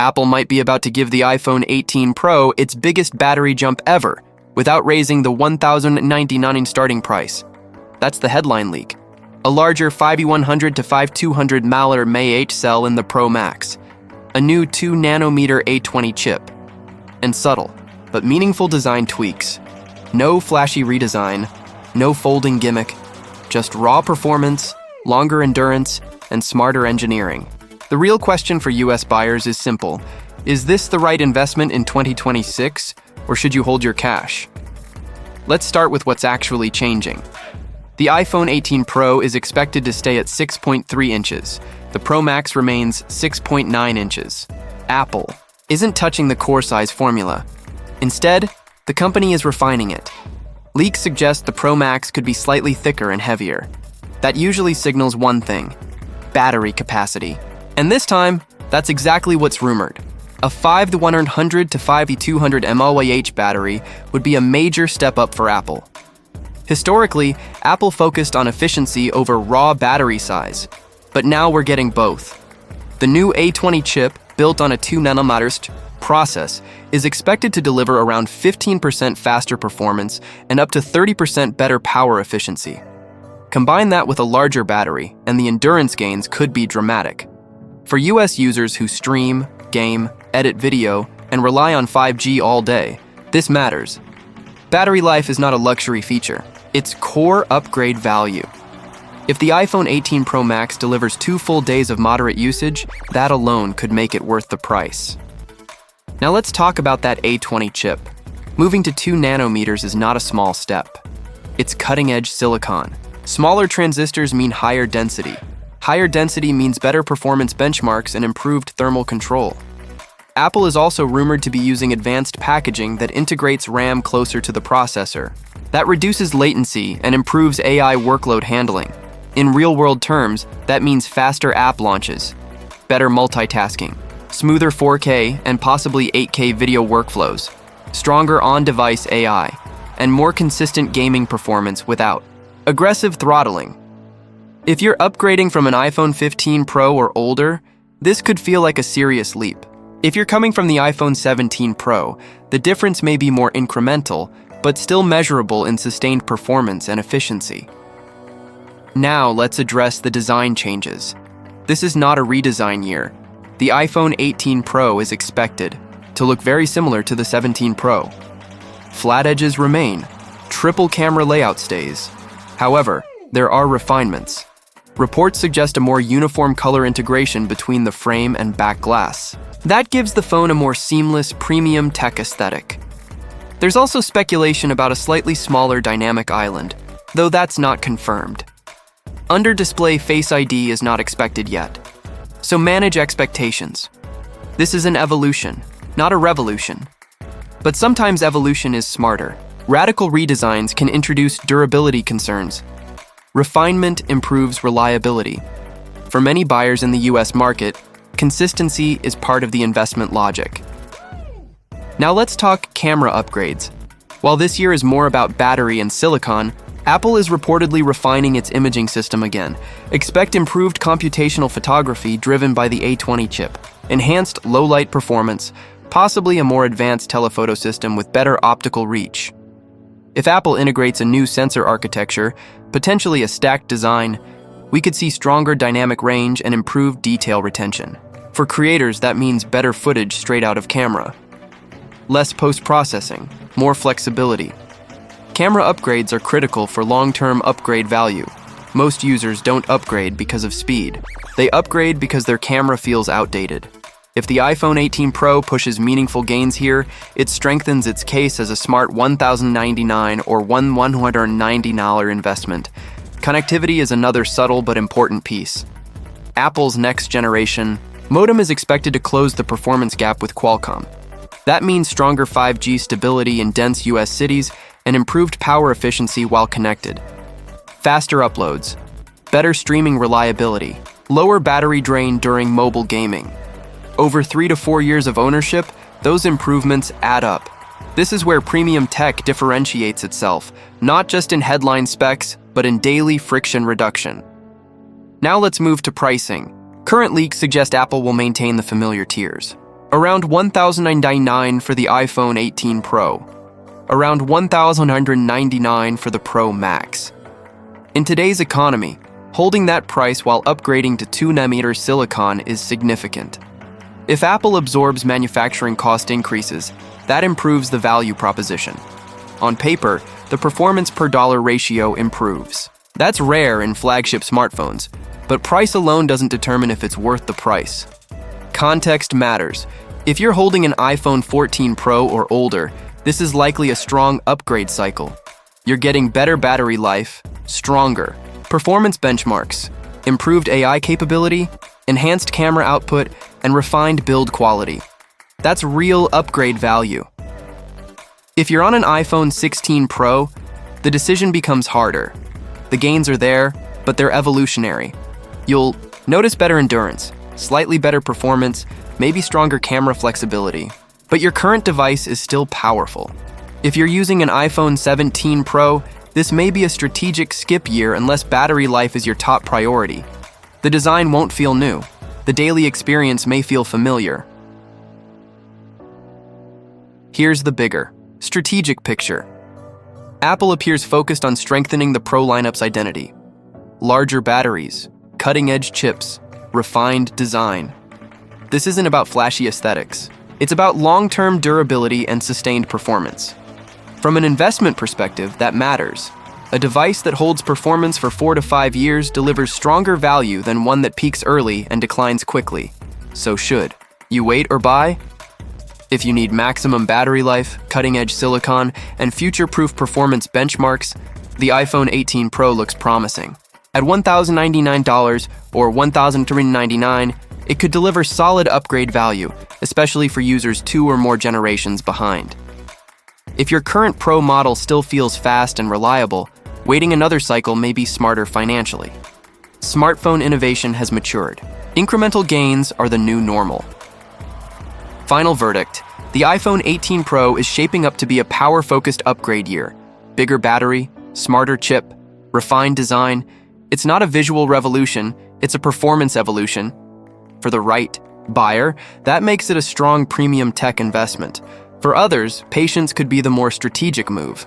Apple might be about to give the iPhone 18 Pro its biggest battery jump ever, without raising the $1,099 starting price. That's the headline leak. A larger 5100 to 5200 mAh cell in the Pro Max, a new 2nm A20 chip, and subtle, but meaningful design tweaks. No flashy redesign, no folding gimmick, just raw performance, longer endurance, and smarter engineering. The real question for US buyers is simple. Is this the right investment in 2026, or should you hold your cash? Let's start with what's actually changing. The iPhone 18 Pro is expected to stay at 6.3 inches. The Pro Max remains 6.9 inches. Apple isn't touching the core size formula. Instead, the company is refining it. Leaks suggest the Pro Max could be slightly thicker and heavier. That usually signals one thing: battery capacity. And this time, that's exactly what's rumored. A 5100 to 5200 mAh battery would be a major step up for Apple. Historically, Apple focused on efficiency over raw battery size, but now we're getting both. The new A20 chip, built on a 2nm process, is expected to deliver around 15% faster performance and up to 30% better power efficiency. Combine that with a larger battery, and the endurance gains could be dramatic. For US users who stream, game, edit video, and rely on 5G all day, this matters. Battery life is not a luxury feature. It's core upgrade value. If the iPhone 18 Pro Max delivers 2 full days of moderate usage, that alone could make it worth the price. Now let's talk about that A20 chip. Moving to 2nm is not a small step. It's cutting-edge silicon. Smaller transistors mean higher density. Higher density means better performance benchmarks and improved thermal control. Apple is also rumored to be using advanced packaging that integrates RAM closer to the processor. That reduces latency and improves AI workload handling. In real-world terms, that means faster app launches, better multitasking, smoother 4K and possibly 8K video workflows, stronger on-device AI, and more consistent gaming performance without aggressive throttling. If you're upgrading from an iPhone 15 Pro or older, this could feel like a serious leap. If you're coming from the iPhone 17 Pro, the difference may be more incremental, but still measurable in sustained performance and efficiency. Now let's address the design changes. This is not a redesign year. The iPhone 18 Pro is expected to look very similar to the 17 Pro. Flat edges remain, triple camera layout stays. However, there are refinements. Reports suggest a more uniform color integration between the frame and back glass. That gives the phone a more seamless, premium tech aesthetic. There's also speculation about a slightly smaller dynamic island, though that's not confirmed. Under-display Face ID is not expected yet, so manage expectations. This is an evolution, not a revolution. But sometimes evolution is smarter. Radical redesigns can introduce durability concerns. Refinement improves reliability. For many buyers in the US market, consistency is part of the investment logic. Now let's talk camera upgrades. While this year is more about battery and silicon, Apple is reportedly refining its imaging system again. Expect improved computational photography driven by the A20 chip, enhanced low-light performance, possibly a more advanced telephoto system with better optical reach. If Apple integrates a new sensor architecture, potentially a stacked design, we could see stronger dynamic range and improved detail retention. For creators, that means better footage straight out of camera. Less post-processing, more flexibility. Camera upgrades are critical for long-term upgrade value. Most users don't upgrade because of speed. They upgrade because their camera feels outdated. If the iPhone 18 Pro pushes meaningful gains here, it strengthens its case as a smart $1,099 or $1,190 investment. Connectivity is another subtle but important piece. Apple's next generation modem is expected to close the performance gap with Qualcomm. That means stronger 5G stability in dense US cities and improved power efficiency while connected. Faster uploads, better streaming reliability, lower battery drain during mobile gaming. Over 3 to 4 years of ownership, those improvements add up. This is where premium tech differentiates itself, not just in headline specs, but in daily friction reduction. Now let's move to pricing. Current leaks suggest Apple will maintain the familiar tiers. Around $1,999 for the iPhone 18 Pro. Around $1,199 for the Pro Max. In today's economy, holding that price while upgrading to 2nm silicon is significant. If Apple absorbs manufacturing cost increases, that improves the value proposition. On paper, the performance per dollar ratio improves. That's rare in flagship smartphones, but price alone doesn't determine if it's worth the price. Context matters. If you're holding an iPhone 14 Pro or older, this is likely a strong upgrade cycle. You're getting better battery life, stronger performance benchmarks, improved AI capability, enhanced camera output, and refined build quality. That's real upgrade value. If you're on an iPhone 16 Pro, the decision becomes harder. The gains are there, but they're evolutionary. You'll notice better endurance, slightly better performance, maybe stronger camera flexibility, but your current device is still powerful. If you're using an iPhone 17 Pro, this may be a strategic skip year unless battery life is your top priority. The design won't feel new. The daily experience may feel familiar. Here's the bigger, strategic picture. Apple appears focused on strengthening the Pro lineup's identity. Larger batteries, cutting-edge chips, refined design. This isn't about flashy aesthetics. It's about long-term durability and sustained performance. From an investment perspective, that matters. A device that holds performance for 4 to 5 years delivers stronger value than one that peaks early and declines quickly. So should you wait or buy? If you need maximum battery life, cutting-edge silicon, and future-proof performance benchmarks, the iPhone 18 Pro looks promising. At $1,099 or $1,399, it could deliver solid upgrade value, especially for users 2 or more generations behind. If your current Pro model still feels fast and reliable, waiting another cycle may be smarter financially. Smartphone innovation has matured. Incremental gains are the new normal. Final verdict: the iPhone 18 Pro is shaping up to be a power-focused upgrade year. Bigger battery, smarter chip, refined design. It's not a visual revolution, it's a performance evolution. For the right buyer, that makes it a strong premium tech investment. For others, patience could be the more strategic move.